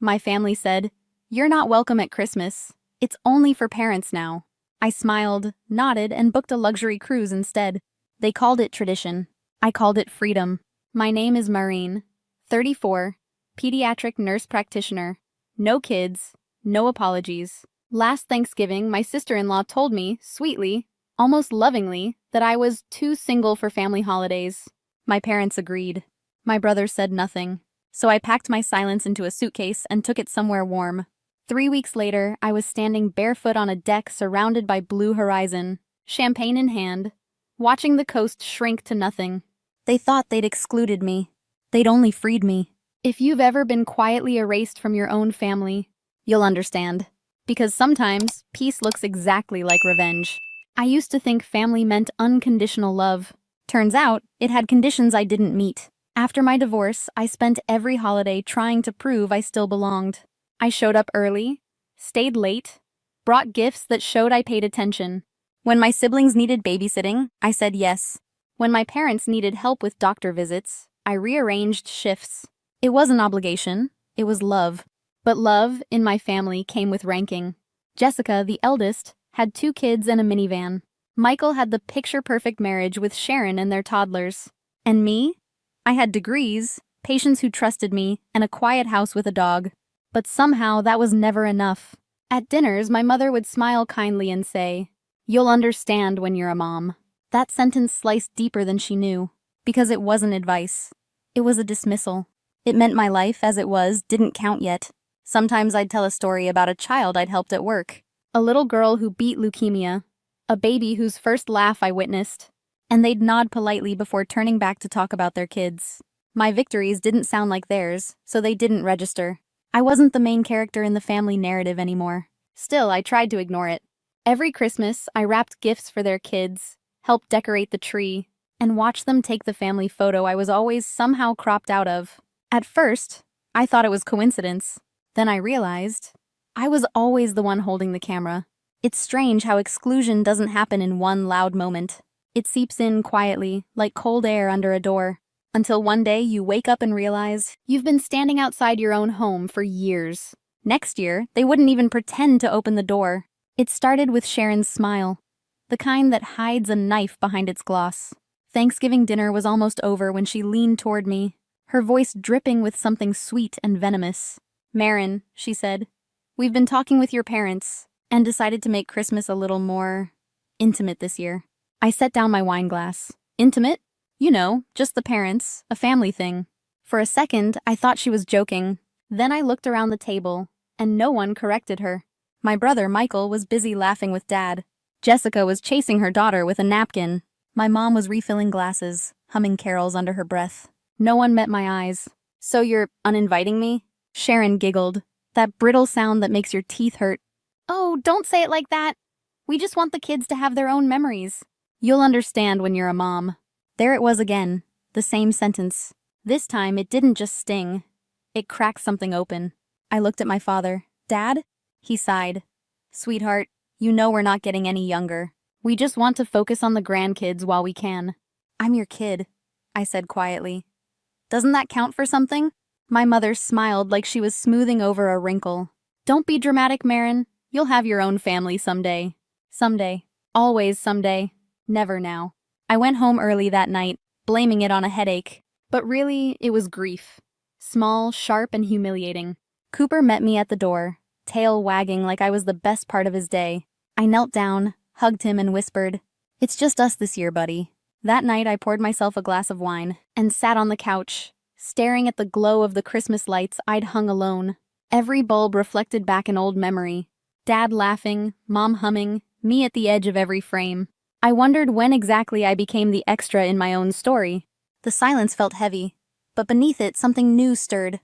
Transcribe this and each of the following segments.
My family said, "You're not welcome at Christmas. It's only for parents now." I smiled, nodded, and booked a luxury cruise instead. They called it tradition. I called it freedom. My name is Meen, 34, pediatric nurse practitioner. No kids, no apologies. Last Thanksgiving, my sister-in-law told me, sweetly, almost lovingly, that I was too single for family holidays. My parents agreed. My brother said nothing. So I packed my silence into a suitcase and took it somewhere warm. 3 weeks later, I was standing barefoot on a deck surrounded by blue horizon, champagne in hand, watching the coast shrink to nothing. They thought they'd excluded me. They'd only freed me. If you've ever been quietly erased from your own family, you'll understand. Because sometimes, peace looks exactly like revenge. I used to think family meant unconditional love. Turns out, it had conditions I didn't meet. After my divorce, I spent every holiday trying to prove I still belonged. I showed up early, stayed late, brought gifts that showed I paid attention. When my siblings needed babysitting, I said yes. When my parents needed help with doctor visits, I rearranged shifts. It was an obligation, it was love. But love, in my family, came with ranking. Jessica, the eldest, had 2 kids and a minivan. Michael had the picture-perfect marriage with Sharon and their toddlers. And me? I had degrees, patients who trusted me, and a quiet house with a dog. But somehow that was never enough. At dinners, my mother would smile kindly and say, "You'll understand when you're a mom." That sentence sliced deeper than she knew, because it wasn't advice. It was a dismissal. It meant my life, as it was, didn't count yet. Sometimes I'd tell a story about a child I'd helped at work. A little girl who beat leukemia. A baby whose first laugh I witnessed. And they'd nod politely before turning back to talk about their kids. My victories didn't sound like theirs, so they didn't register. I wasn't the main character in the family narrative anymore. Still, I tried to ignore it. Every Christmas, I wrapped gifts for their kids, helped decorate the tree, and watched them take the family photo I was always somehow cropped out of. At first, I thought it was coincidence. Then I realized I was always the one holding the camera. It's strange how exclusion doesn't happen in one loud moment. It seeps in quietly, like cold air under a door, until one day you wake up and realize you've been standing outside your own home for years. Next year, they wouldn't even pretend to open the door. It started with Sharon's smile, the kind that hides a knife behind its gloss. Thanksgiving dinner was almost over when she leaned toward me, her voice dripping with something sweet and venomous. "Maren," she said, "we've been talking with your parents and decided to make Christmas a little more intimate this year." I set down my wine glass. Intimate? You know, just the parents, a family thing. For a second, I thought she was joking. Then I looked around the table, and no one corrected her. My brother, Michael, was busy laughing with Dad. Jessica was chasing her daughter with a napkin. My mom was refilling glasses, humming carols under her breath. No one met my eyes. "So you're uninviting me?" Sharon giggled, that brittle sound that makes your teeth hurt. "Oh, don't say it like that. We just want the kids to have their own memories. You'll understand when you're a mom." There it was again, the same sentence. This time it didn't just sting. It cracked something open. I looked at my father. "Dad?" He sighed. "Sweetheart, you know we're not getting any younger. We just want to focus on the grandkids while we can." "I'm your kid," I said quietly. "Doesn't that count for something?" My mother smiled like she was smoothing over a wrinkle. "Don't be dramatic, Maren. You'll have your own family someday." Someday. Always someday. Never now. I went home early that night, blaming it on a headache. But really, it was grief. Small, sharp, and humiliating. Cooper met me at the door, tail wagging like I was the best part of his day. I knelt down, hugged him, and whispered, "It's just us this year, buddy." That night, I poured myself a glass of wine and sat on the couch, staring at the glow of the Christmas lights I'd hung alone. Every bulb reflected back an old memory. Dad laughing, Mom humming, me at the edge of every frame. I wondered when exactly I became the extra in my own story. The silence felt heavy, but beneath it something new stirred.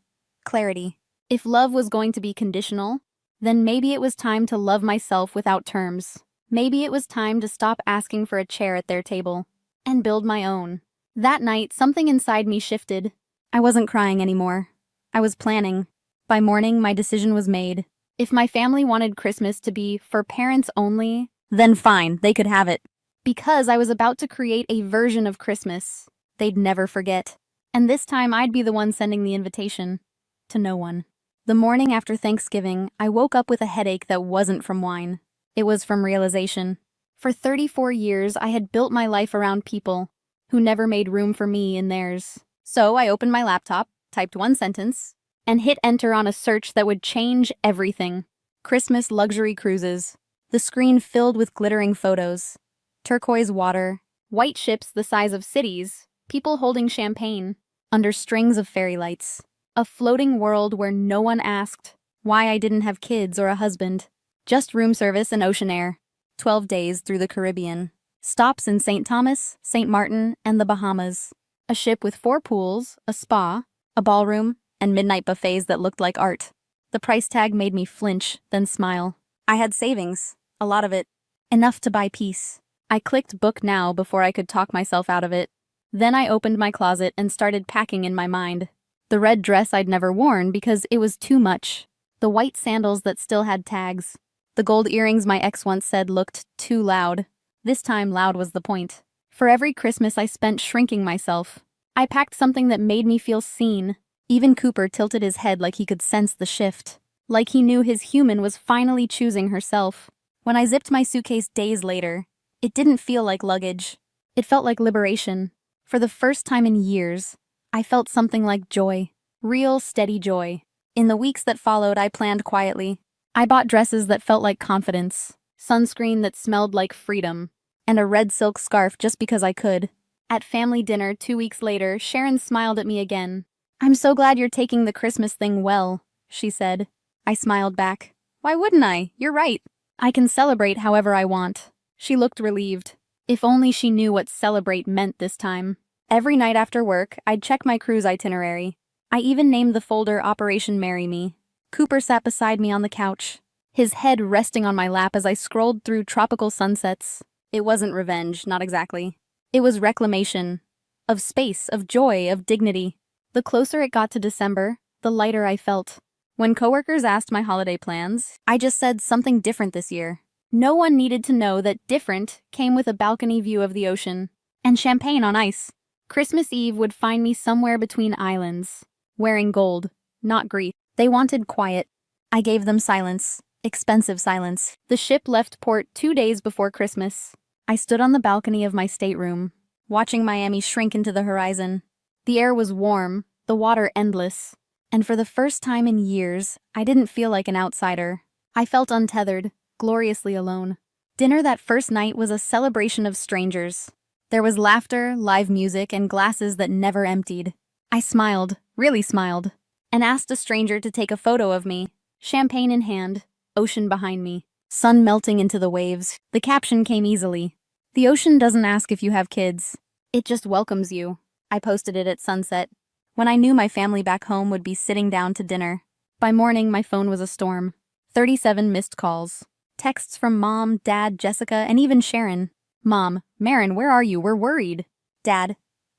Clarity. If love was going to be conditional, then maybe it was time to love myself without terms. Maybe it was time to stop asking for a chair at their table and build my own. That night, something inside me shifted. I wasn't crying anymore. I was planning. By morning, my decision was made. If my family wanted Christmas to be for parents only, then fine, they could have it. Because I was about to create a version of Christmas they'd never forget. And this time I'd be the one sending the invitation to no one. The morning after Thanksgiving, I woke up with a headache that wasn't from wine. It was from realization. For 34 years, I had built my life around people who never made room for me in theirs. So I opened my laptop, typed one sentence, and hit enter on a search that would change everything. Christmas luxury cruises. The screen filled with glittering photos. Turquoise water, white ships the size of cities, people holding champagne, under strings of fairy lights. A floating world where no one asked why I didn't have kids or a husband. Just room service and ocean air. 12 days through the Caribbean. Stops in St. Thomas, St. Martin, and the Bahamas. A ship with 4 pools, a spa, a ballroom, and midnight buffets that looked like art. The price tag made me flinch, then smile. I had savings, a lot of it. Enough to buy peace. I clicked book now before I could talk myself out of it. Then I opened my closet and started packing in my mind. The red dress I'd never worn because it was too much. The white sandals that still had tags. The gold earrings my ex once said looked too loud. This time loud was the point. For every Christmas I spent shrinking myself. I packed something that made me feel seen. Even Cooper tilted his head like he could sense the shift. Like he knew his human was finally choosing herself. When I zipped my suitcase days later, it didn't feel like luggage. It felt like liberation. For the first time in years, I felt something like joy. Real, steady joy. In the weeks that followed, I planned quietly. I bought dresses that felt like confidence, sunscreen that smelled like freedom, and a red silk scarf just because I could. At family dinner 2 weeks later, Sharon smiled at me again. "I'm so glad you're taking the Christmas thing well," she said. I smiled back. "Why wouldn't I? You're right. I can celebrate however I want." She looked relieved. If only she knew what celebrate meant this time. Every night after work, I'd check my cruise itinerary. I even named the folder Operation Marry Me. Cooper sat beside me on the couch, his head resting on my lap as I scrolled through tropical sunsets. It wasn't revenge, not exactly. It was reclamation. Of space, of joy, of dignity. The closer it got to December, the lighter I felt. When coworkers asked my holiday plans, I just said something different this year. No one needed to know that different came with a balcony view of the ocean. And champagne on ice. Christmas Eve would find me somewhere between islands, wearing gold, not grief. They wanted quiet. I gave them silence. Expensive silence. The ship left port 2 days before Christmas. I stood on the balcony of my stateroom, watching Miami shrink into the horizon. The air was warm, the water endless, and for the first time in years, I didn't feel like an outsider. I felt untethered, gloriously alone. Dinner that first night was a celebration of strangers. There was laughter, live music, and glasses that never emptied. I smiled, really smiled, and asked a stranger to take a photo of me, champagne in hand, ocean behind me, sun melting into the waves. The caption came easily. "The ocean doesn't ask if you have kids. It just welcomes you." I posted it at sunset, when I knew my family back home would be sitting down to dinner. By morning, my phone was a storm. 37 missed calls. Texts from Mom, Dad, Jessica, and even Sharon. "Mom, Marin, where are you? We're worried." Dad,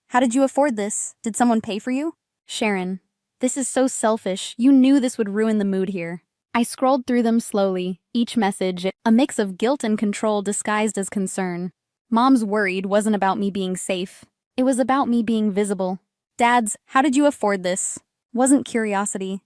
"How did you afford this? Did someone pay for you?" Sharon, "This is so selfish. You knew this would ruin the mood here." I scrolled through them slowly, each message, a mix of guilt and control disguised as concern. Mom's worried wasn't about me being safe. It was about me being visible. Dad's, "How did you afford this?" wasn't curiosity.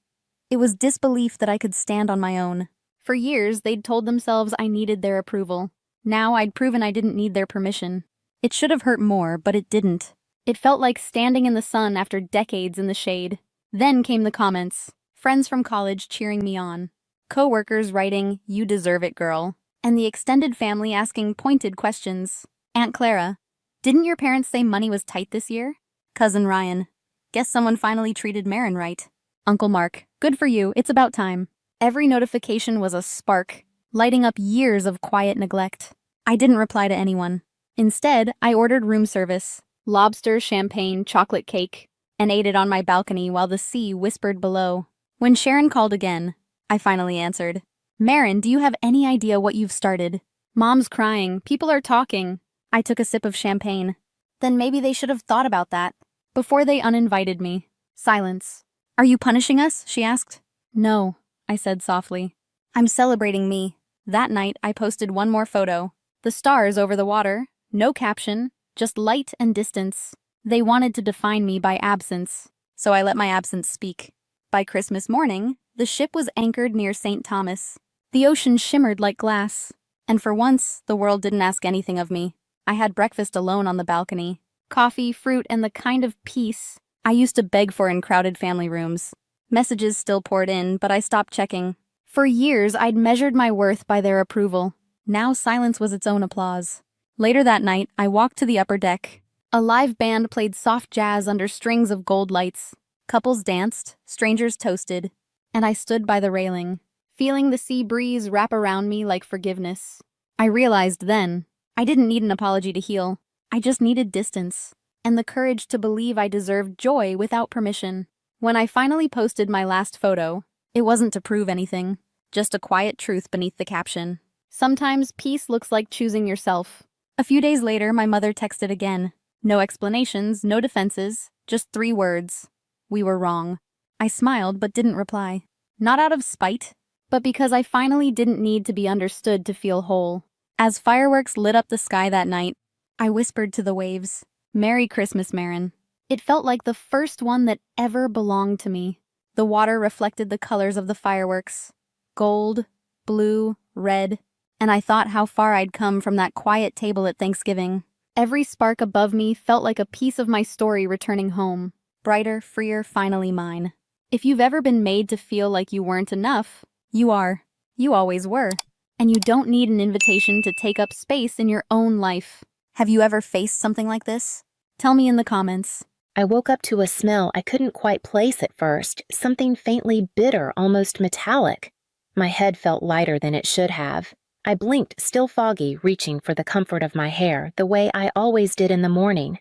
It was disbelief that I could stand on my own. For years, they'd told themselves I needed their approval. Now I'd proven I didn't need their permission. It should have hurt more, but it didn't. It felt like standing in the sun after decades in the shade. Then came the comments. Friends from college cheering me on. Co-workers writing, "You deserve it, girl." And the extended family asking pointed questions. Aunt Clara, "Didn't your parents say money was tight this year?" Cousin Ryan, "Guess someone finally treated Marin right." Uncle Mark, "Good for you, it's about time." Every notification was a spark, lighting up years of quiet neglect. I didn't reply to anyone. Instead, I ordered room service, lobster, champagne, chocolate cake, and ate it on my balcony while the sea whispered below. When Sharon called again, I finally answered. "Marin, do you have any idea what you've started? Mom's crying, people are talking." I took a sip of champagne. Then maybe they should have thought about that before they uninvited me. Silence. "Are you punishing us?" she asked. "No," I said softly. "I'm celebrating me." That night, I posted one more photo. The stars over the water, no caption, just light and distance. They wanted to define me by absence, so I let my absence speak. By Christmas morning, The ship was anchored near St. Thomas. The ocean shimmered like glass. And for once, the world didn't ask anything of me. I had breakfast alone on the balcony. Coffee, fruit, and the kind of peace I used to beg for in crowded family rooms. Messages still poured in, but I stopped checking. For years, I'd measured my worth by their approval. Now silence was its own applause. Later that night, I walked to the upper deck. A live band played soft jazz under strings of gold lights. Couples danced, strangers toasted, and I stood by the railing, feeling the sea breeze wrap around me like forgiveness. I realized then, I didn't need an apology to heal. I just needed distance, and the courage to believe I deserved joy without permission. When I finally posted my last photo, it wasn't to prove anything, just a quiet truth beneath the caption. Sometimes peace looks like choosing yourself. A few days later, my mother texted again. No explanations, no defenses, just 3 words. We were wrong. I smiled but didn't reply. Not out of spite, but because I finally didn't need to be understood to feel whole. As fireworks lit up the sky that night, I whispered to the waves, "Merry Christmas, Maren." It felt like the first one that ever belonged to me. The water reflected the colors of the fireworks. Gold, blue, red, and I thought how far I'd come from that quiet table at Thanksgiving. Every spark above me felt like a piece of my story returning home. Brighter, freer, finally mine. If you've ever been made to feel like you weren't enough, you are. You always were. And you don't need an invitation to take up space in your own life. Have you ever faced something like this? Tell me in the comments. I woke up to a smell I couldn't quite place at first, something faintly bitter, almost metallic. My head felt lighter than it should have. I blinked, still foggy, reaching for the comfort of my hair, the way I always did in the morning.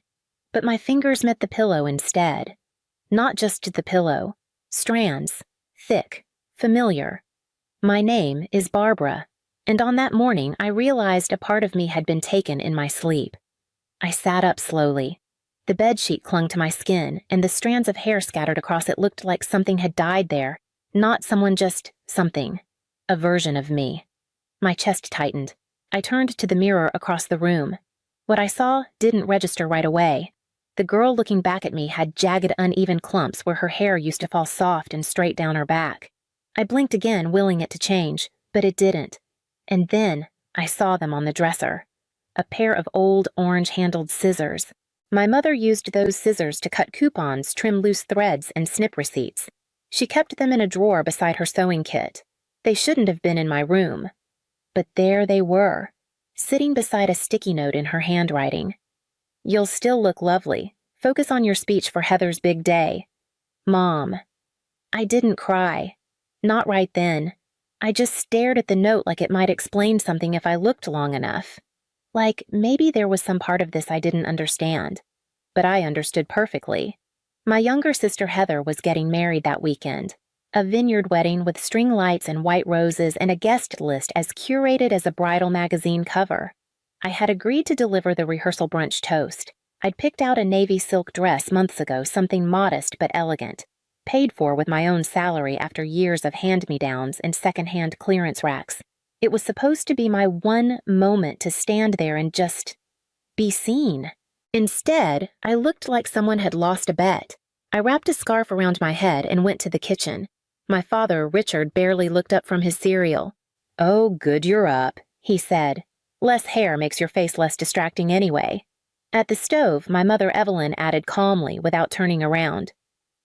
But my fingers met the pillow instead. Not just the pillow. Strands. Thick. Familiar. My name is Barbara, and on that morning I realized a part of me had been taken in my sleep. I sat up slowly. The bedsheet clung to my skin, and the strands of hair scattered across it looked like something had died there. Not someone, just something. A version of me. My chest tightened. I turned to the mirror across the room. What I saw didn't register right away. The girl looking back at me had jagged, uneven clumps where her hair used to fall soft and straight down her back. I blinked again, willing it to change, but it didn't. And then I saw them on the dresser. A pair of old, orange-handled scissors. My mother used those scissors to cut coupons, trim loose threads, and snip receipts. She kept them in a drawer beside her sewing kit. They shouldn't have been in my room. But there they were, sitting beside a sticky note in her handwriting. "You'll still look lovely. Focus on your speech for Heather's big day. Mom." I didn't cry. Not right then. I just stared at the note like it might explain something if I looked long enough. Like maybe there was some part of this I didn't understand. But I understood perfectly. My younger sister Heather was getting married that weekend. A vineyard wedding with string lights and white roses and a guest list as curated as a bridal magazine cover. I had agreed to deliver the rehearsal brunch toast. I'd picked out a navy silk dress months ago, something modest but elegant. Paid for with my own salary after years of hand-me-downs and second-hand clearance racks. It was supposed to be my one moment to stand there and just be seen. Instead, I looked like someone had lost a bet. I wrapped a scarf around my head and went to the kitchen. My father, Richard, barely looked up from his cereal. "Oh, good you're up," he said. "Less hair makes your face less distracting anyway." At the stove, my mother Evelyn added calmly without turning around.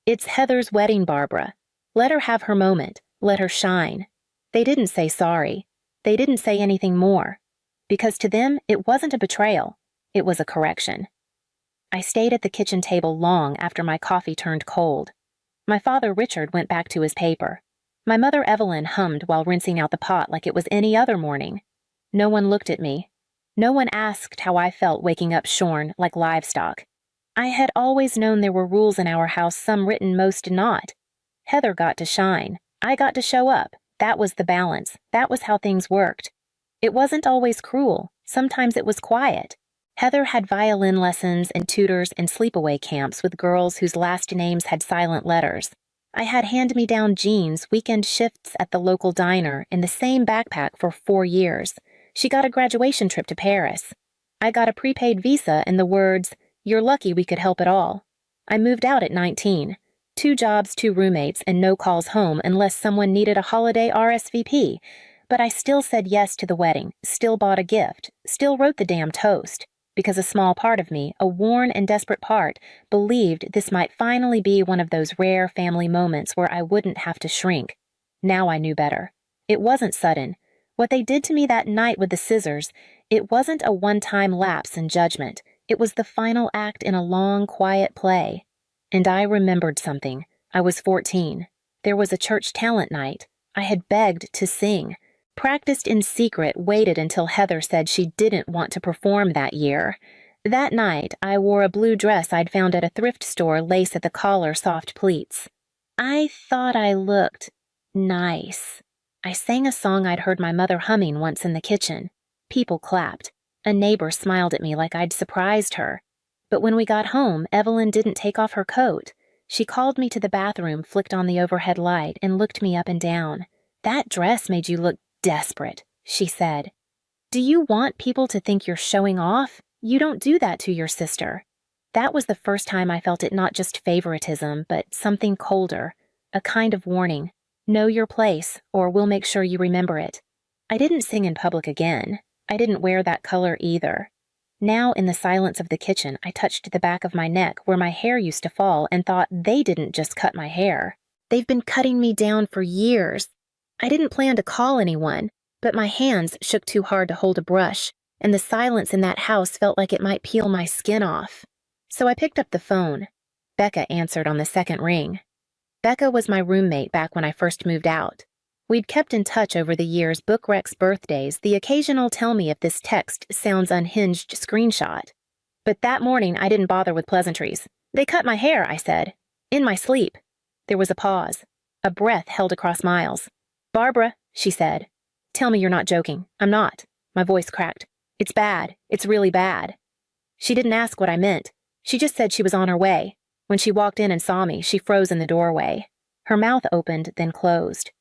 "It's Heather's wedding, Barbara. Let her have her moment. Let her shine." They didn't say sorry. They didn't say anything more. Because to them, it wasn't a betrayal. It was a correction. I stayed at the kitchen table long after my coffee turned cold. My father Richard went back to his paper. My mother Evelyn hummed while rinsing out the pot like it was any other morning. No one looked at me. No one asked how I felt waking up shorn like livestock. I had always known there were rules in our house, some written, most not. Heather got to shine. I got to show up. That was the balance. That was how things worked. It wasn't always cruel. Sometimes it was quiet. Heather had violin lessons and tutors and sleepaway camps with girls whose last names had silent letters. I had hand-me-down jeans, weekend shifts at the local diner, and the same backpack for 4 years. She got a graduation trip to Paris. I got a prepaid visa and the words, "You're lucky we could help at all." I moved out at 19. 2 jobs, 2 roommates, and no calls home unless someone needed a holiday RSVP. But I still said yes to the wedding, still bought a gift, still wrote the damn toast, because a small part of me, a worn and desperate part, believed this might finally be one of those rare family moments where I wouldn't have to shrink. Now I knew better. It wasn't sudden. What they did to me that night with the scissors, it wasn't a one-time lapse in judgment. It was the final act in a long, quiet play. And I remembered something. I was 14. There was a church talent night. I had begged to sing. Practiced in secret, waited until Heather said she didn't want to perform that year. That night, I wore a blue dress I'd found at a thrift store, lace at the collar, soft pleats. I thought I looked nice. I sang a song I'd heard my mother humming once in the kitchen. People clapped. A neighbor smiled at me like I'd surprised her. But when we got home, Evelyn didn't take off her coat. She called me to the bathroom, flicked on the overhead light, and looked me up and down. "That dress made you look desperate," she said. "Do you want people to think you're showing off? You don't do that to your sister." That was the first time I felt it not just favoritism, but something colder, a kind of warning. Know your place, or we'll make sure you remember it. I didn't sing in public again. I didn't wear that color either. Now, in the silence of the kitchen, I touched the back of my neck where my hair used to fall and thought they didn't just cut my hair. They've been cutting me down for years. I didn't plan to call anyone, but my hands shook too hard to hold a brush, and the silence in that house felt like it might peel my skin off. So I picked up the phone. Becca answered on the second ring. Becca was my roommate back when I first moved out. We'd kept in touch over the years, book recs, birthdays, the occasional tell me if this text sounds unhinged screenshot. But that morning, I didn't bother with pleasantries. "They cut my hair," I said. "In my sleep." There was a pause. A breath held across miles. "Barbara," she said. "Tell me you're not joking." "I'm not." My voice cracked. "It's bad. It's really bad." She didn't ask what I meant. She just said she was on her way. When she walked in and saw me, she froze in the doorway. Her mouth opened, then closed.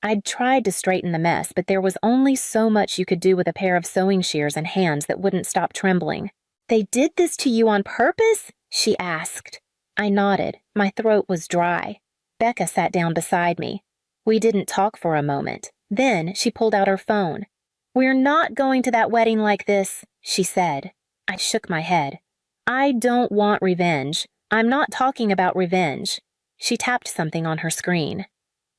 I'd tried to straighten the mess, but there was only so much you could do with a pair of sewing shears and hands that wouldn't stop trembling. "They did this to you on purpose?" she asked. I nodded. My throat was dry. Becca sat down beside me. We didn't talk for a moment. Then she pulled out her phone. "We're not going to that wedding like this," she said. I shook my head. "I don't want revenge. I'm not talking about revenge." She tapped something on her screen.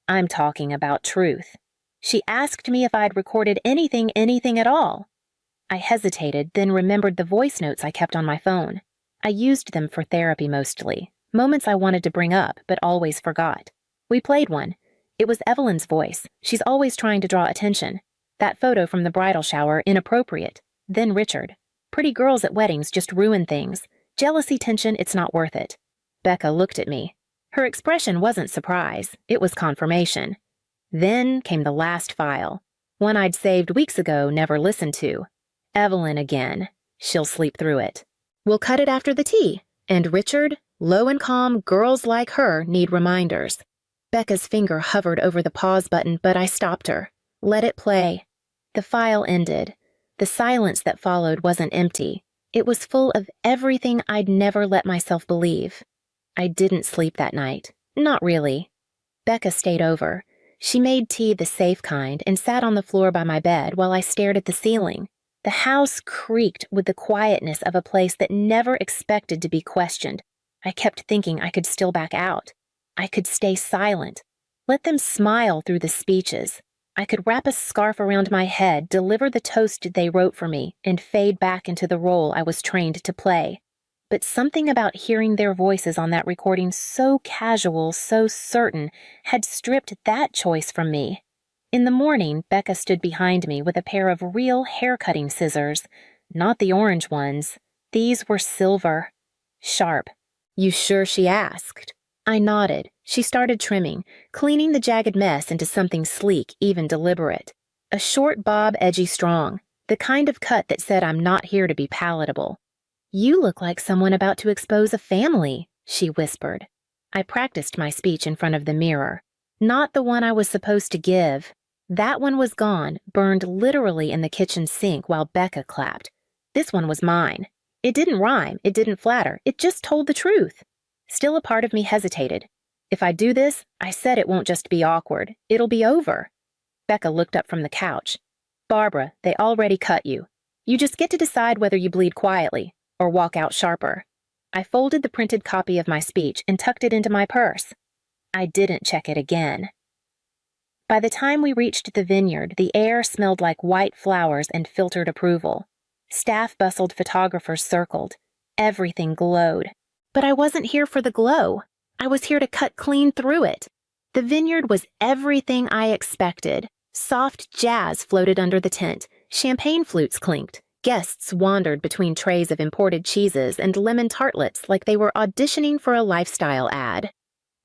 "I'm talking about truth." She asked me if I'd recorded anything at all. I hesitated, then remembered the voice notes I kept on my phone. I used them for therapy mostly, moments I wanted to bring up but always forgot. We played one. It was Evelyn's voice. She's always trying to draw attention. That photo from the bridal shower, inappropriate. Then Richard. "Pretty girls at weddings just ruin things. Jealousy, tension, it's not worth it." Becca looked at me. Her expression wasn't surprise. It was confirmation. Then came the last file. One I'd saved weeks ago, never listened to. Evelyn again. She'll sleep through it. "We'll cut it after the tea. And Richard, low and calm, girls like her need reminders." Becca's finger hovered over the pause button, but I stopped her. "Let it play." The file ended. The silence that followed wasn't empty. It was full of everything I'd never let myself believe. I didn't sleep that night. Not really. Becca stayed over. She made tea the safe kind and sat on the floor by my bed while I stared at the ceiling. The house creaked with the quietness of a place that never expected to be questioned. I kept thinking I could still back out. I could stay silent. Let them smile through the speeches. I could wrap a scarf around my head, deliver the toast they wrote for me, and fade back into the role I was trained to play. But something about hearing their voices on that recording so casual, so certain, had stripped that choice from me. In the morning, Becca stood behind me with a pair of real hair-cutting scissors. Not the orange ones. These were silver. Sharp. "You sure?" she asked. I nodded. She started trimming, cleaning the jagged mess into something sleek, even deliberate. A short bob, edgy strong. The kind of cut that said I'm not here to be palatable. "You look like someone about to expose a family," she whispered. I practiced my speech in front of the mirror. Not the one I was supposed to give. That one was gone, burned literally in the kitchen sink while Becca clapped. This one was mine. It didn't rhyme, it didn't flatter, it just told the truth. Still a part of me hesitated. If I do this, I said it won't just be awkward. It'll be over. Becca looked up from the couch. Barbara, they already cut you. You just get to decide whether you bleed quietly or walk out sharper. I folded the printed copy of my speech and tucked it into my purse. I didn't check it again. By the time we reached the vineyard, the air smelled like white flowers and filtered approval. Staff bustled, photographers circled. Everything glowed. But I wasn't here for the glow. I was here to cut clean through it. The vineyard was everything I expected. Soft jazz floated under the tent. Champagne flutes clinked. Guests wandered between trays of imported cheeses and lemon tartlets like they were auditioning for a lifestyle ad.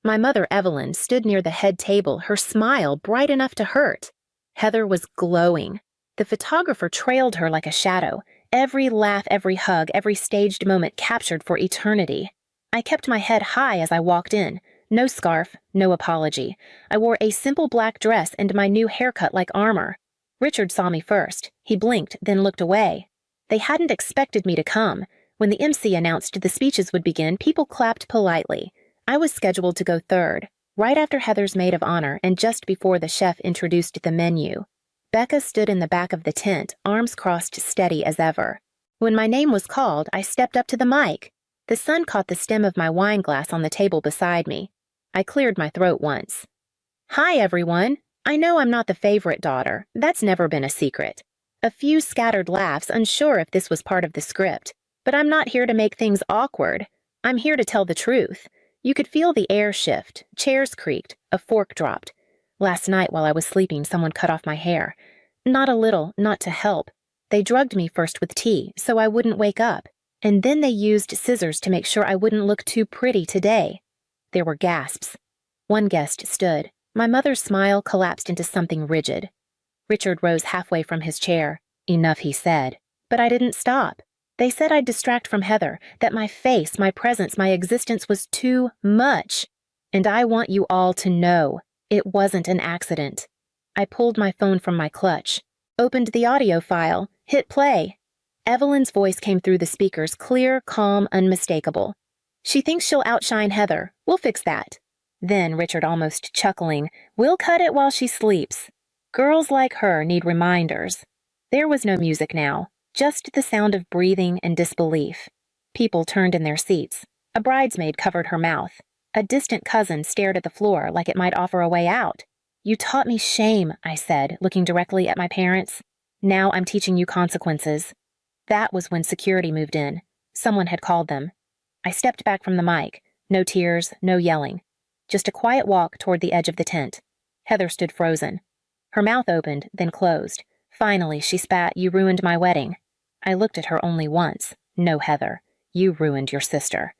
My mother, Evelyn, stood near the head table, her smile bright enough to hurt. Heather was glowing. The photographer trailed her like a shadow. Every laugh, every hug, every staged moment captured for eternity. I kept my head high as I walked in. No scarf, no apology. I wore a simple black dress and my new haircut like armor. Richard saw me first. He blinked, then looked away. They hadn't expected me to come. When the MC announced the speeches would begin, people clapped politely. I was scheduled to go third, right after Heather's maid of honor and just before the chef introduced the menu. Becca stood in the back of the tent, arms crossed, steady as ever. When my name was called, I stepped up to the mic. The sun caught the stem of my wine glass on the table beside me. I cleared my throat once. Hi, everyone. I know I'm not the favorite daughter. That's never been a secret. A few scattered laughs, unsure if this was part of the script. But I'm not here to make things awkward. I'm here to tell the truth. You could feel the air shift. Chairs creaked. A fork dropped. Last night while I was sleeping, someone cut off my hair. Not a little, not to help. They drugged me first with tea, so I wouldn't wake up. And then they used scissors to make sure I wouldn't look too pretty today. There were gasps. One guest stood. My mother's smile collapsed into something rigid. Richard rose halfway from his chair. Enough, he said. But I didn't stop. They said I'd distract from Heather, that my face, my presence, my existence was too much. And I want you all to know, it wasn't an accident. I pulled my phone from my clutch, opened the audio file, hit play. Evelyn's voice came through the speakers, clear, calm, unmistakable. She thinks she'll outshine Heather. We'll fix that. Then, Richard almost chuckling, we'll cut it while she sleeps. Girls like her need reminders. There was no music now, just the sound of breathing and disbelief. People turned in their seats. A bridesmaid covered her mouth. A distant cousin stared at the floor like it might offer a way out. You taught me shame, I said, looking directly at my parents. Now I'm teaching you consequences. That was when security moved in. Someone had called them. I stepped back from the mic. No tears, no yelling. Just a quiet walk toward the edge of the tent. Heather stood frozen. Her mouth opened, then closed. Finally, she spat, "You ruined my wedding." I looked at her only once. No, Heather. You ruined your sister.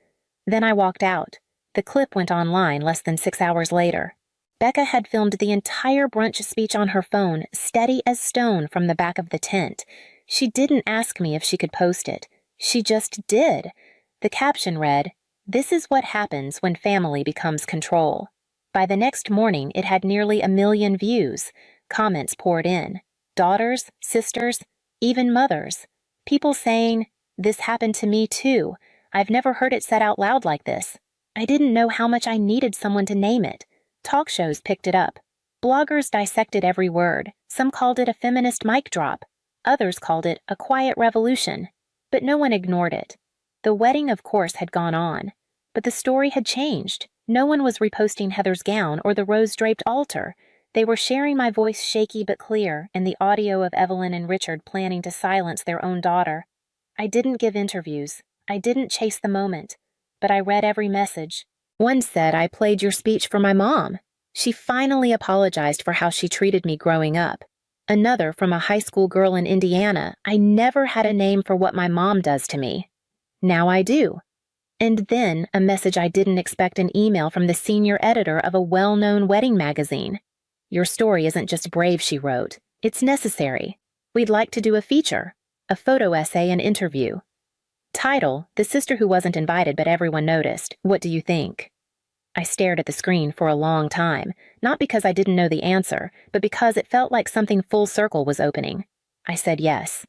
Then I walked out. The clip went online less than 6 hours later. Becca had filmed the entire brunch speech on her phone, steady as stone from the back of the tent. She didn't ask me if she could post it. She just did. The caption read, "This is what happens when family becomes control." By the next morning, it had nearly 1 million views. Comments poured in. Daughters, sisters, even mothers. People saying, "This happened to me too. I've never heard it said out loud like this." I didn't know how much I needed someone to name it. Talk shows picked it up. Bloggers dissected every word. Some called it a feminist mic drop. Others called it a quiet revolution. But no one ignored it. The wedding, of course, had gone on. But the story had changed. No one was reposting Heather's gown or the rose-draped altar. They were sharing my voice shaky but clear and the audio of Evelyn and Richard planning to silence their own daughter. I didn't give interviews. I didn't chase the moment. But I read every message. One said I played your speech for my mom. She finally apologized for how she treated me growing up. Another from a high school girl in Indiana, I never had a name for what my mom does to me. Now I do. And then a message I didn't expect, an email from the senior editor of a well-known wedding magazine. Your story isn't just brave, she wrote. It's necessary. We'd like to do a feature, a photo essay and interview. Title, The Sister Who Wasn't Invited But Everyone Noticed. What do you think? I stared at the screen for a long time, not because I didn't know the answer, but because it felt like something full circle was opening. I said yes.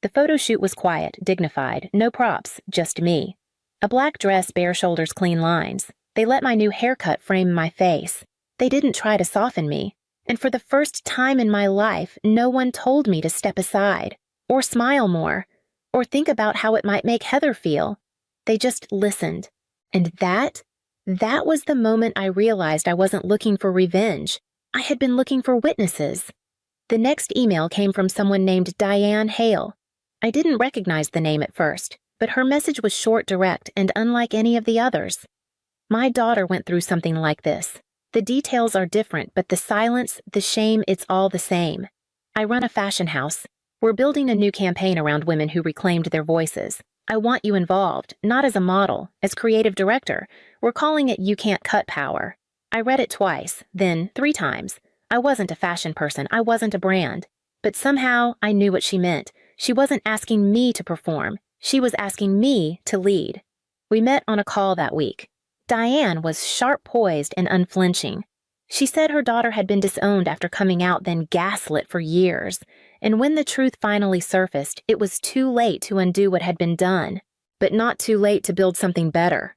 The photo shoot was quiet, dignified, no props, just me. A black dress, bare shoulders, clean lines. They let my new haircut frame my face. They didn't try to soften me. And for the first time in my life, no one told me to step aside, or smile more, or think about how it might make Heather feel. They just listened. And that was the moment I realized I wasn't looking for revenge. I had been looking for witnesses. The next email came from someone named Diane Hale. I didn't recognize the name at first, but her message was short, direct, and unlike any of the others. My daughter went through something like this. The details are different, but the silence, the shame, it's all the same. I run a fashion house. We're building a new campaign around women who reclaimed their voices. I want you involved, not as a model, as creative director. We're calling it You Can't Cut Power. I read it twice, then 3 times. I wasn't a fashion person, I wasn't a brand. But somehow I knew what she meant. She wasn't asking me to perform. She was asking me to lead. We met on a call that week. Diane was sharp-poised and unflinching. She said her daughter had been disowned after coming out, then gaslit for years. And when the truth finally surfaced, it was too late to undo what had been done, but not too late to build something better.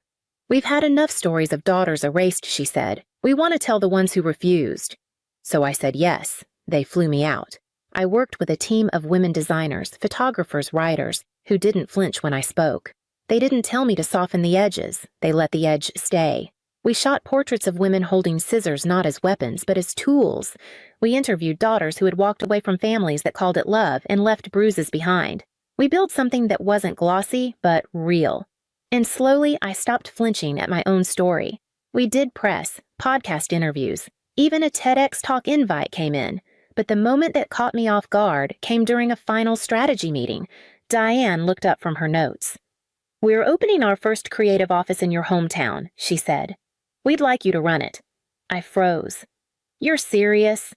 We've had enough stories of daughters erased, she said. We want to tell the ones who refused. So I said yes. They flew me out. I worked with a team of women designers, photographers, writers, who didn't flinch when I spoke. They didn't tell me to soften the edges. They let the edge stay. We shot portraits of women holding scissors not as weapons, but as tools. We interviewed daughters who had walked away from families that called it love and left bruises behind. We built something that wasn't glossy, but real. And slowly, I stopped flinching at my own story. We did press, podcast interviews. Even a TEDx talk invite came in. But the moment that caught me off guard came during a final strategy meeting. Diane looked up from her notes. "We're opening our first creative office in your hometown," she said. "We'd like you to run it." I froze. "You're serious?"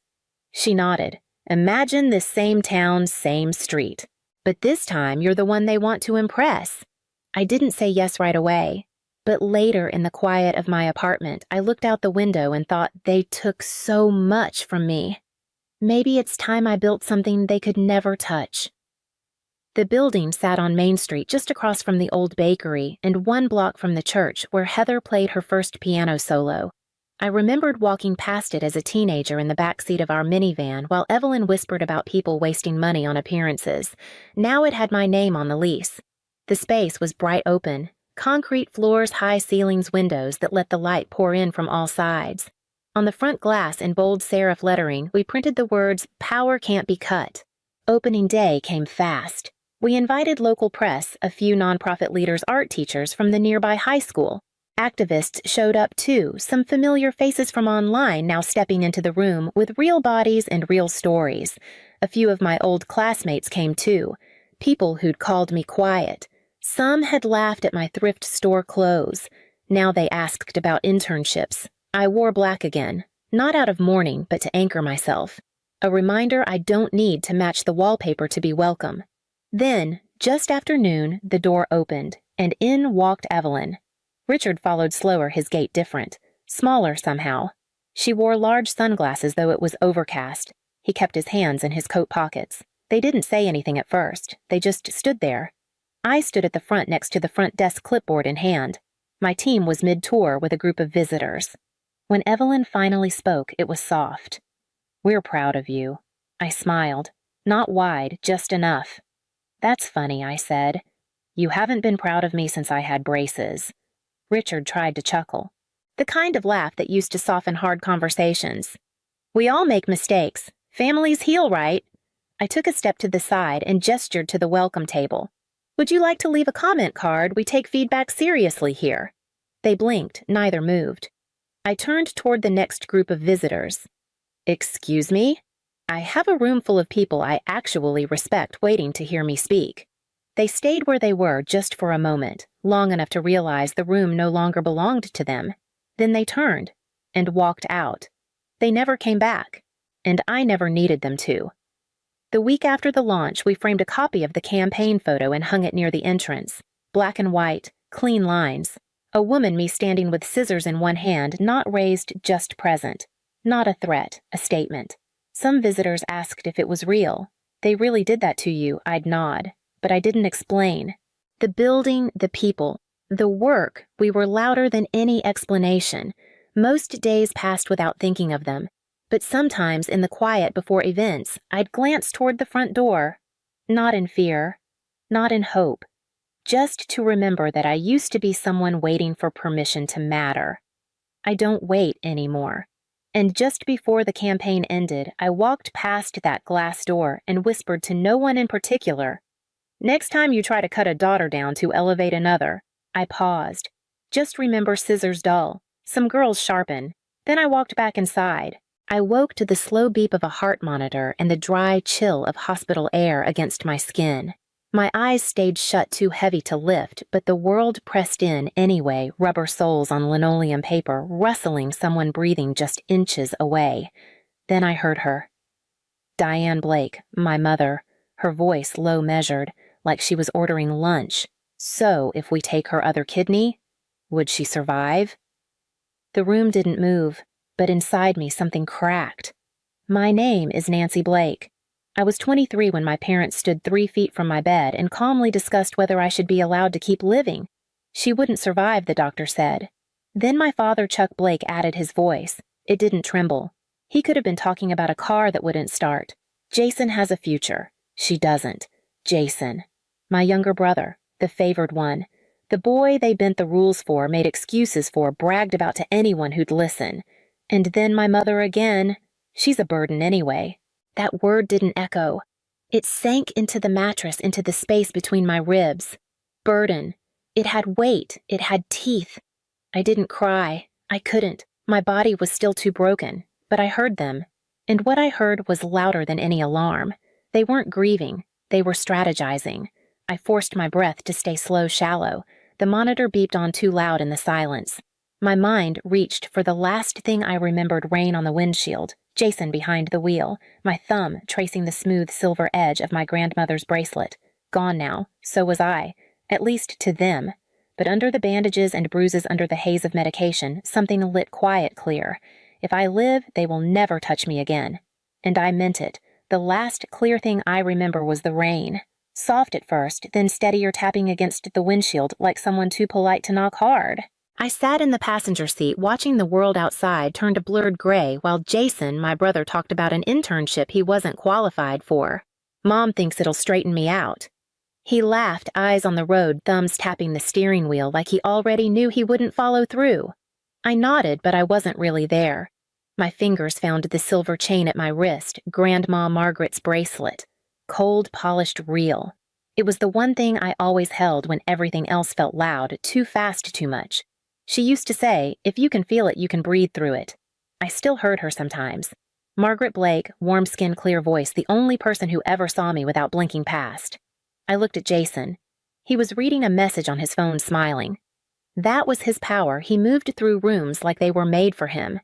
She nodded. "Imagine this same town, same street. But this time you're the one they want to impress." I didn't say yes right away. But later in the quiet of my apartment, I looked out the window and thought they took so much from me. Maybe it's time I built something they could never touch. The building sat on Main Street just across from the old bakery and 1 block from the church where Heather played her first piano solo. I remembered walking past it as a teenager in the backseat of our minivan while Evelyn whispered about people wasting money on appearances. Now it had my name on the lease. The space was bright open, concrete floors, high ceilings, windows that let the light pour in from all sides. On the front glass in bold serif lettering, we printed the words, "Power can't be cut." Opening day came fast. We invited local press, a few nonprofit leaders, art teachers from the nearby high school. Activists showed up too, some familiar faces from online now stepping into the room with real bodies and real stories. A few of my old classmates came too, people who'd called me quiet. Some had laughed at my thrift store clothes. Now they asked about internships. I wore black again, not out of mourning, but to anchor myself. A reminder I don't need to match the wallpaper to be welcome. Then, just after noon, the door opened, and in walked Evelyn. Richard followed slower, his gait different, smaller somehow. She wore large sunglasses, though it was overcast. He kept his hands in his coat pockets. They didn't say anything at first. They just stood there. I stood at the front next to the front desk, clipboard in hand. My team was mid-tour with a group of visitors. When Evelyn finally spoke, it was soft. "We're proud of you." I smiled. Not wide, just enough. "That's funny," I said. "You haven't been proud of me since I had braces." Richard tried to chuckle. The kind of laugh that used to soften hard conversations. "We all make mistakes. Families heal, right?" I took a step to the side and gestured to the welcome table. "Would you like to leave a comment card? We take feedback seriously here." They blinked, neither moved. I turned toward the next group of visitors. "Excuse me? I have a room full of people I actually respect waiting to hear me speak." They stayed where they were just for a moment, long enough to realize the room no longer belonged to them. Then they turned and walked out. They never came back, and I never needed them to. The week after the launch, we framed a copy of the campaign photo and hung it near the entrance. Black and white, clean lines. A woman, me standing with scissors in one hand, not raised, just present. Not a threat, a statement. Some visitors asked if it was real. "They really did that to you," I'd nod. But I didn't explain. The building, the people, The work, we were louder than any explanation. Most days passed without thinking of them, but sometimes in the quiet before events, I'd glance toward the front door. Not in fear, not in hope, just to remember that I used to be someone waiting for permission to matter. I don't wait anymore. And just before the campaign ended, I walked past that glass door and whispered to no one in particular, "Next time you try to cut a daughter down to elevate another." I paused. Just remember scissors dull. Some girls sharpen. Then I walked back inside. I woke to the slow beep of a heart monitor and the dry chill of hospital air against my skin. My eyes stayed shut too heavy to lift, but the world pressed in anyway, rubber soles on linoleum paper, rustling someone breathing just inches away. Then I heard her. Diane Blake, my mother, her voice low measured, like she was ordering lunch. So, if we take her other kidney, would she survive? The room didn't move, but inside me something cracked. My name is Nancy Blake. I was 23 when my parents stood 3 feet from my bed and calmly discussed whether I should be allowed to keep living. She wouldn't survive, the doctor said. Then my father, Chuck Blake, added his voice. It didn't tremble. He could have been talking about a car that wouldn't start. Jason has a future. She doesn't. Jason. My younger brother, the favored one. The boy they bent the rules for, made excuses for, bragged about to anyone who'd listen. And then my mother again. She's a burden anyway. That word didn't echo. It sank into the mattress, into the space between my ribs. Burden. It had weight. It had teeth. I didn't cry. I couldn't. My body was still too broken. But I heard them. And what I heard was louder than any alarm. They weren't grieving. They were strategizing. I forced my breath to stay slow, shallow. The monitor beeped on too loud in the silence. My mind reached for the last thing I remembered: rain on the windshield, Jason behind the wheel, my thumb tracing the smooth silver edge of my grandmother's bracelet. Gone now, so was I, at least to them. But under the bandages and bruises, under the haze of medication, something lit quiet clear. If I live, they will never touch me again. And I meant it. The last clear thing I remember was the rain. Soft at first, then steadier, tapping against the windshield like someone too polite to knock hard. I sat in the passenger seat watching the world outside turn to blurred gray while Jason, my brother, talked about an internship he wasn't qualified for. Mom thinks it'll straighten me out. He laughed, eyes on the road, thumbs tapping the steering wheel like he already knew he wouldn't follow through. I nodded, but I wasn't really there. My fingers found the silver chain at my wrist, Grandma Margaret's bracelet. Cold, polished, real. It was the one thing I always held when everything else felt loud, too fast, too much. She used to say, if you can feel it, you can breathe through it. I still heard her sometimes. Margaret Blake, warm-skinned, clear voice, the only person who ever saw me without blinking past. I looked at Jason. He was reading a message on his phone, smiling. That was his power. He moved through rooms like they were made for him.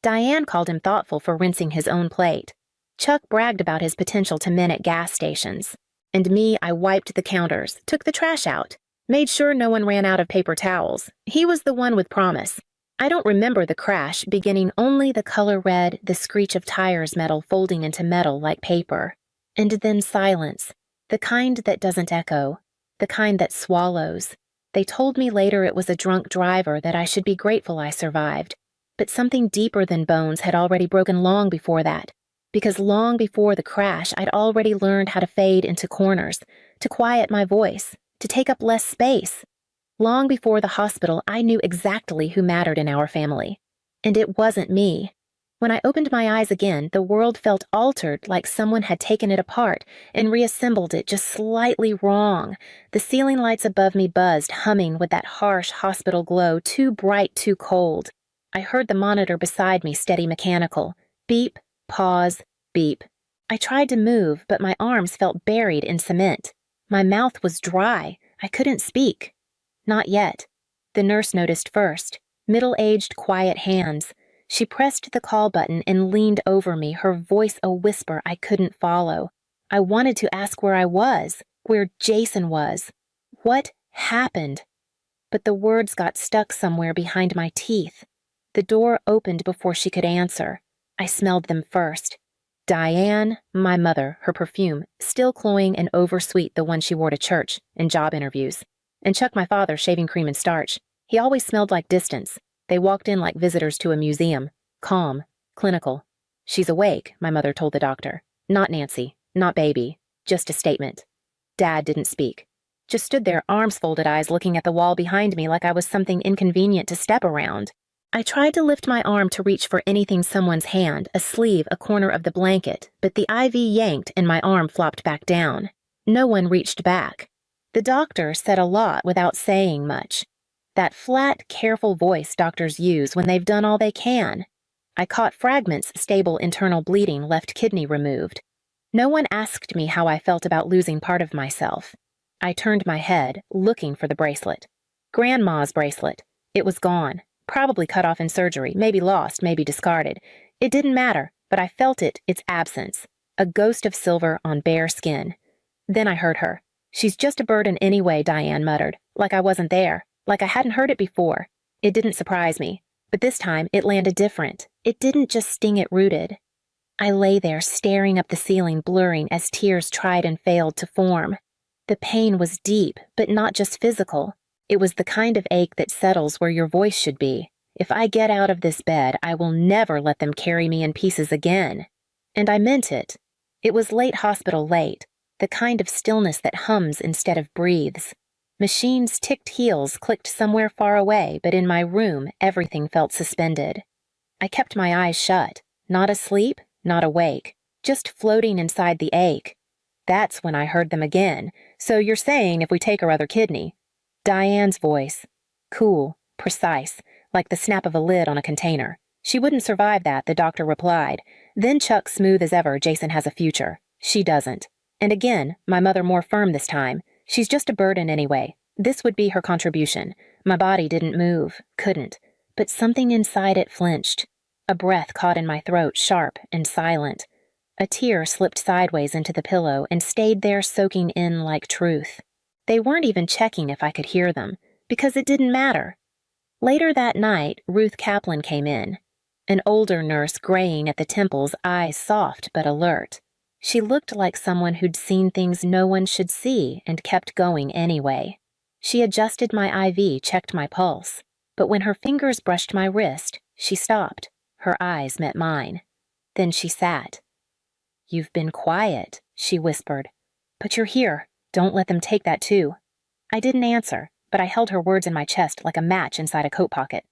Diane called him thoughtful for rinsing his own plate. Chuck bragged about his potential to men at gas stations. And me, I wiped the counters, took the trash out, made sure no one ran out of paper towels. He was the one with promise. I don't remember the crash, beginning only the color red, the screech of tires metal folding into metal like paper. And then silence, the kind that doesn't echo, the kind that swallows. They told me later it was a drunk driver, that I should be grateful I survived. But something deeper than bones had already broken long before that. Because long before the crash, I'd already learned how to fade into corners, to quiet my voice, to take up less space. Long before the hospital, I knew exactly who mattered in our family. And it wasn't me. When I opened my eyes again, the world felt altered, like someone had taken it apart and reassembled it just slightly wrong. The ceiling lights above me buzzed, humming with that harsh hospital glow, too bright, too cold. I heard the monitor beside me steady, mechanical. Beep. Pause, beep. I tried to move, but my arms felt buried in cement. My mouth was dry. I couldn't speak. Not yet. The nurse noticed first. Middle-aged, quiet hands. She pressed the call button and leaned over me, her voice a whisper I couldn't follow. I wanted to ask where I was, where Jason was. What happened? But the words got stuck somewhere behind my teeth. The door opened before she could answer. I smelled them first. Diane, my mother, her perfume, still cloying and oversweet, the one she wore to church and job interviews. And Chuck, my father, shaving cream and starch. He always smelled like distance. They walked in like visitors to a museum. Calm. Clinical. She's awake, my mother told the doctor. Not Nancy. Not baby. Just a statement. Dad didn't speak. Just stood there, arms folded, eyes looking at the wall behind me like I was something inconvenient to step around. I tried to lift my arm to reach for anything, someone's hand, a sleeve, a corner of the blanket, but the IV yanked and my arm flopped back down. No one reached back. The doctor said a lot without saying much. That flat, careful voice doctors use when they've done all they can. I caught fragments, stable internal bleeding, left kidney removed. No one asked me how I felt about losing part of myself. I turned my head, looking for the bracelet. Grandma's bracelet. It was gone. Probably cut off in surgery, maybe lost, maybe discarded. It didn't matter, but I felt its absence. A ghost of silver on bare skin. Then I heard her. She's just a burden anyway, Diane muttered, like I wasn't there, like I hadn't heard it before. It didn't surprise me, but this time it landed different. It didn't just sting, it rooted. I lay there, staring up the ceiling, blurring as tears tried and failed to form. The pain was deep, but not just physical. It was the kind of ache that settles where your voice should be. If I get out of this bed, I will never let them carry me in pieces again. And I meant it. It was late hospital late, the kind of stillness that hums instead of breathes. Machines' ticked heels clicked somewhere far away, but in my room, everything felt suspended. I kept my eyes shut, not asleep, not awake, just floating inside the ache. That's when I heard them again. So you're saying if we take her other kidney? Diane's voice. Cool, precise, like the snap of a lid on a container. She wouldn't survive that, the doctor replied. Then Chuck, smooth as ever, Jason has a future. She doesn't. And again, my mother more firm this time. She's just a burden anyway. This would be her contribution. My body didn't move, couldn't. But something inside it flinched. A breath caught in my throat, sharp and silent. A tear slipped sideways into the pillow and stayed there soaking in like truth. They weren't even checking if I could hear them, because it didn't matter. Later that night, Ruth Kaplan came in. An older nurse, graying at the temples, eyes soft but alert. She looked like someone who'd seen things no one should see and kept going anyway. She adjusted my IV, checked my pulse. But when her fingers brushed my wrist, she stopped. Her eyes met mine. Then she sat. You've been quiet, she whispered. But you're here. Don't let them take that too. I didn't answer, but I held her words in my chest like a match inside a coat pocket.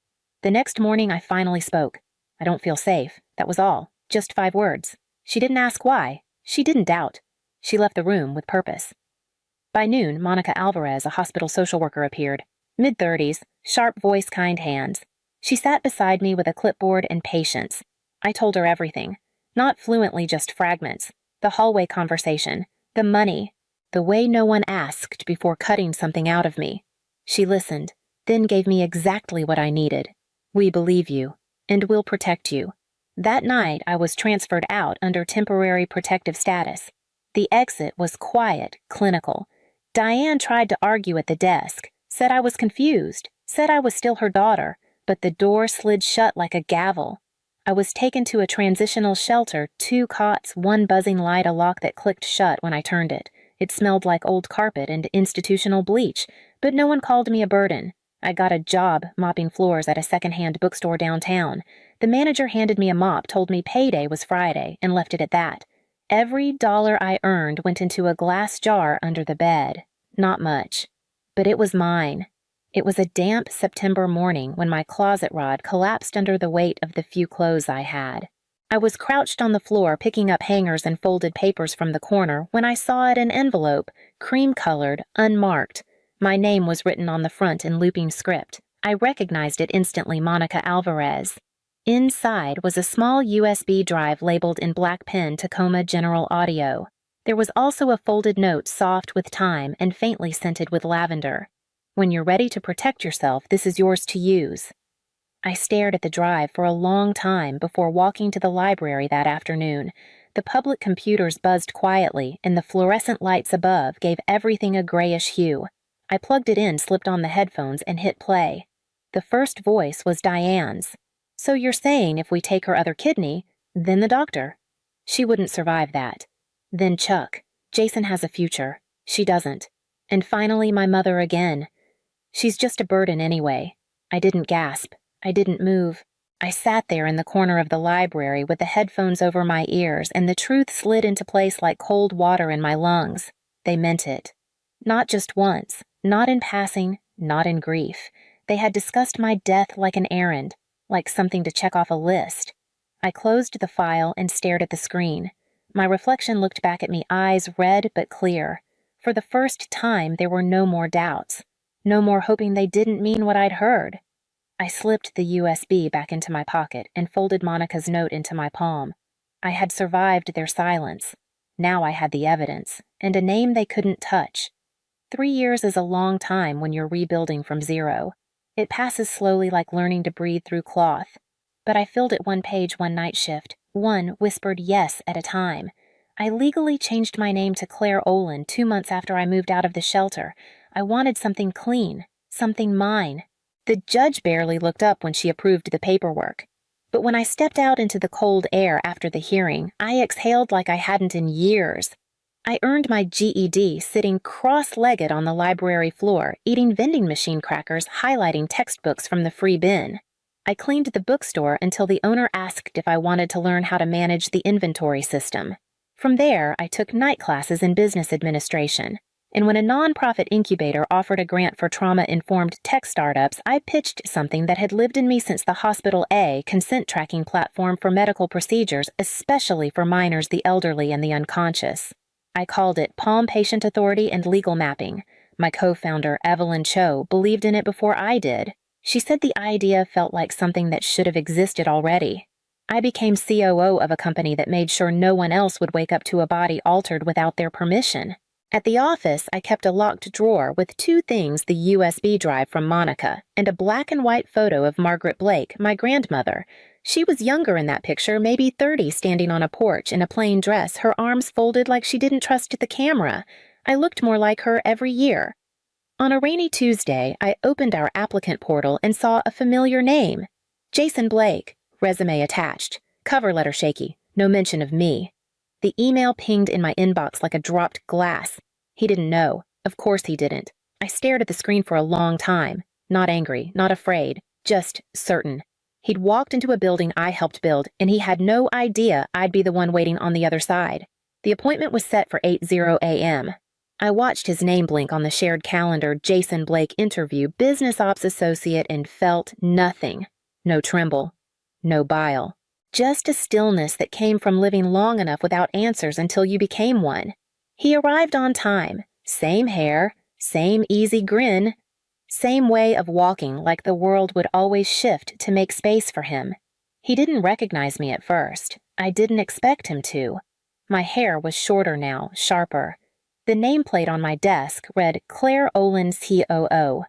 The next morning I finally spoke. I don't feel safe. That was all. Just 5 words. She didn't ask why. She didn't doubt. She left the room with purpose. By noon, Monica Alvarez, a hospital social worker, appeared. Mid-30s, sharp voice, kind hands. She sat beside me with a clipboard and patience. I told her everything. Not fluently, just fragments. The hallway conversation. The money. The way no one asked before cutting something out of me. She listened, then gave me exactly what I needed. We believe you, and we'll protect you. That night, I was transferred out under temporary protective status. The exit was quiet, clinical. Diane tried to argue at the desk, said I was confused, said I was still her daughter, but the door slid shut like a gavel. I was taken to a transitional shelter, 2 cots, 1 buzzing light, a lock that clicked shut when I turned it. It smelled like old carpet and institutional bleach, but no one called me a burden. I got a job mopping floors at a secondhand bookstore downtown. The manager handed me a mop, told me payday was Friday, and left it at that. Every dollar I earned went into a glass jar under the bed. Not much. But it was mine. It was a damp September morning when my closet rod collapsed under the weight of the few clothes I had. I was crouched on the floor picking up hangers and folded papers from the corner when I saw it an envelope, cream-colored, unmarked. My name was written on the front in looping script. I recognized it instantly, Monica Alvarez. Inside was a small USB drive labeled in black pen Tacoma General Audio. There was also a folded note soft with thyme and faintly scented with lavender. When you're ready to protect yourself, this is yours to use. I stared at the drive for a long time before walking to the library that afternoon. The public computers buzzed quietly, and the fluorescent lights above gave everything a grayish hue. I plugged it in, slipped on the headphones, and hit play. The first voice was Diane's. So you're saying if we take her other kidney, then the doctor? She wouldn't survive that. Then Chuck. Jason has a future. She doesn't. And finally my mother again. She's just a burden anyway. I didn't gasp. I didn't move. I sat there in the corner of the library with the headphones over my ears, and the truth slid into place like cold water in my lungs. They meant it. Not just once, not in passing, not in grief. They had discussed my death like an errand, like something to check off a list. I closed the file and stared at the screen. My reflection looked back at me, eyes red but clear. For the first time, there were no more doubts. No more hoping they didn't mean what I'd heard. I slipped the USB back into my pocket and folded Monica's note into my palm. I had survived their silence. Now I had the evidence, and a name they couldn't touch. 3 years is a long time when you're rebuilding from zero. It passes slowly like learning to breathe through cloth. But I filled it one page one night shift, one whispered yes at a time. I legally changed my name to Claire Olin 2 months after I moved out of the shelter. I wanted something clean, something mine. The judge barely looked up when she approved the paperwork. But when I stepped out into the cold air after the hearing, I exhaled like I hadn't in years. I earned my GED sitting cross-legged on the library floor, eating vending machine crackers, highlighting textbooks from the free bin. I cleaned the bookstore until the owner asked if I wanted to learn how to manage the inventory system. From there, I took night classes in business administration. And when a nonprofit incubator offered a grant for trauma-informed tech startups, I pitched something that had lived in me since the Hospital A consent tracking platform for medical procedures, especially for minors, the elderly, and the unconscious. I called it Palm Patient Authority and Legal Mapping. My co-founder, Evelyn Cho, believed in it before I did. She said the idea felt like something that should have existed already. I became COO of a company that made sure no one else would wake up to a body altered without their permission. At the office, I kept a locked drawer with 2 things: the USB drive from Monica and a black and white photo of Margaret Blake, my grandmother. She was younger in that picture, maybe 30, standing on a porch in a plain dress, her arms folded like she didn't trust the camera. I looked more like her every year. On a rainy Tuesday, I opened our applicant portal and saw a familiar name. Jason Blake, resume attached, cover letter shaky, no mention of me. The email pinged in my inbox like a dropped glass. He didn't know. Of course he didn't. I stared at the screen for a long time. Not angry, not afraid, just certain. He'd walked into a building I helped build, and he had no idea I'd be the one waiting on the other side. The appointment was set for 8:00 a.m. I watched his name blink on the shared calendar, Jason Blake interview, business ops associate, and felt nothing. No tremble. No bile. Just a stillness that came from living long enough without answers until you became one. He arrived on time. Same hair, same easy grin, same way of walking, like the world would always shift to make space for him. He didn't recognize me at first. I didn't expect him to. My hair was shorter now, sharper. The nameplate on my desk read Claire Olin COO.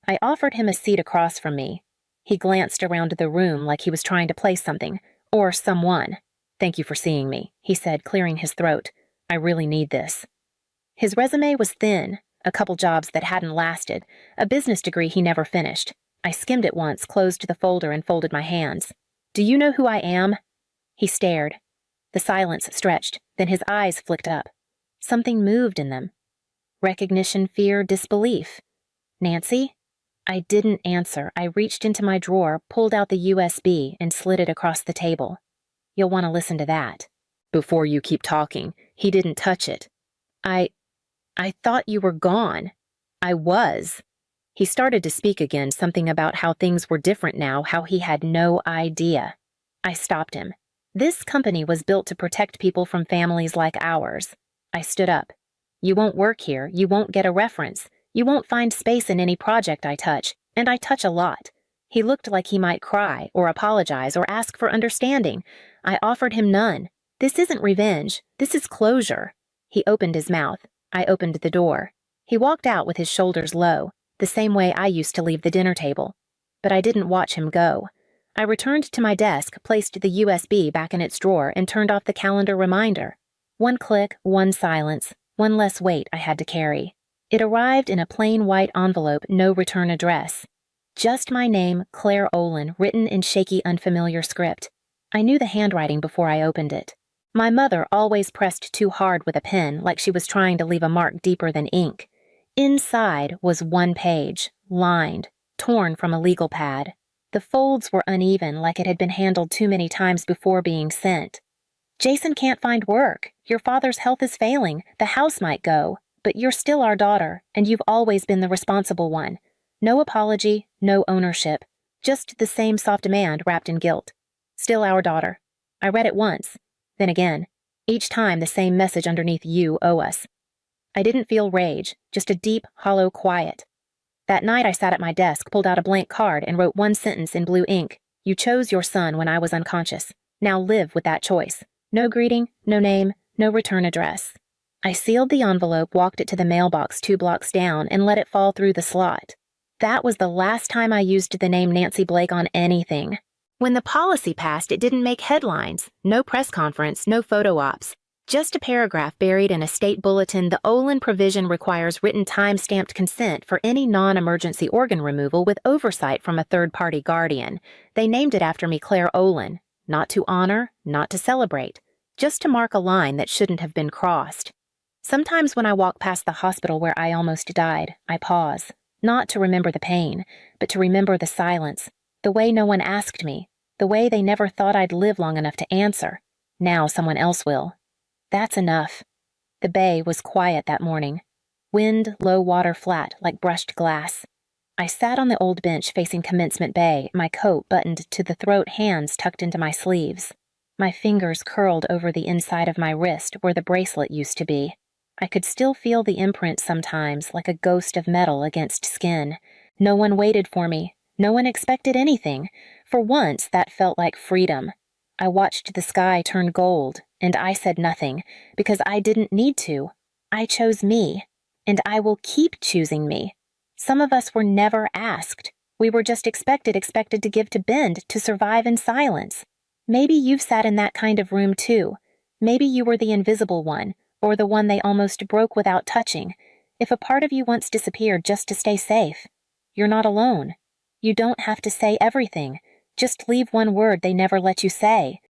I offered him a seat across from me. He glanced around the room like he was trying to place something. Or someone. "Thank you for seeing me," he said, clearing his throat. "I really need this." His resume was thin, a couple jobs that hadn't lasted, a business degree he never finished. I skimmed it once, closed the folder, and folded my hands. "Do you know who I am?" He stared. The silence stretched, then his eyes flicked up. Something moved in them. Recognition, fear, disbelief. "Nancy?" I didn't answer. I reached into my drawer, pulled out the USB, and slid it across the table. "You'll want to listen to that." "Before you keep talking, he didn't touch it." I thought you were gone." "I was." He started to speak again, something about how things were different now, how he had no idea. I stopped him. This company was built to protect people from families like ours. I stood up. "You won't work here. You won't get a reference. You won't find space in any project I touch, and I touch a lot." He looked like he might cry, or apologize, or ask for understanding. I offered him none. This isn't revenge. This is closure. He opened his mouth. I opened the door. He walked out with his shoulders low, the same way I used to leave the dinner table. But I didn't watch him go. I returned to my desk, placed the USB back in its drawer, and turned off the calendar reminder. One click, one silence, one less weight I had to carry. It arrived in a plain white envelope, no return address. Just my name, Claire Olin, written in shaky, unfamiliar script. I knew the handwriting before I opened it. My mother always pressed too hard with a pen, like she was trying to leave a mark deeper than ink. Inside was one page, lined, torn from a legal pad. The folds were uneven, like it had been handled too many times before being sent. Jason can't find work. Your father's health is failing. The house might go. But you're still our daughter, and you've always been the responsible one. No apology, no ownership. Just the same soft demand wrapped in guilt. Still our daughter. I read it once. Then again. Each time the same message underneath "you owe us." I didn't feel rage, just a deep, hollow quiet. That night I sat at my desk, pulled out a blank card, and wrote one sentence in blue ink. You chose your son when I was unconscious. Now live with that choice. No greeting, no name, no return address. I sealed the envelope, walked it to the mailbox 2 blocks down, and let it fall through the slot. That was the last time I used the name Nancy Blake on anything. When the policy passed, it didn't make headlines. No press conference, no photo ops. Just a paragraph buried in a state bulletin. The Olin provision requires written time-stamped consent for any non-emergency organ removal with oversight from a third-party guardian. They named it after me, Claire Olin. Not to honor, not to celebrate. Just to mark a line that shouldn't have been crossed. Sometimes when I walk past the hospital where I almost died, I pause. Not to remember the pain, but to remember the silence. The way no one asked me. The way they never thought I'd live long enough to answer. Now someone else will. That's enough. The bay was quiet that morning. Wind, low water flat, like brushed glass. I sat on the old bench facing Commencement Bay, my coat buttoned to the throat, hands tucked into my sleeves. My fingers curled over the inside of my wrist where the bracelet used to be. I could still feel the imprint sometimes, like a ghost of metal against skin. No one waited for me. No one expected anything. For once, that felt like freedom. I watched the sky turn gold, and I said nothing, because I didn't need to. I chose me, and I will keep choosing me. Some of us were never asked. We were just expected to give to bend, to survive in silence. Maybe you've sat in that kind of room too. Maybe you were the invisible one, or the one they almost broke without touching. If a part of you once disappeared just to stay safe, you're not alone. You don't have to say everything. Just leave one word they never let you say.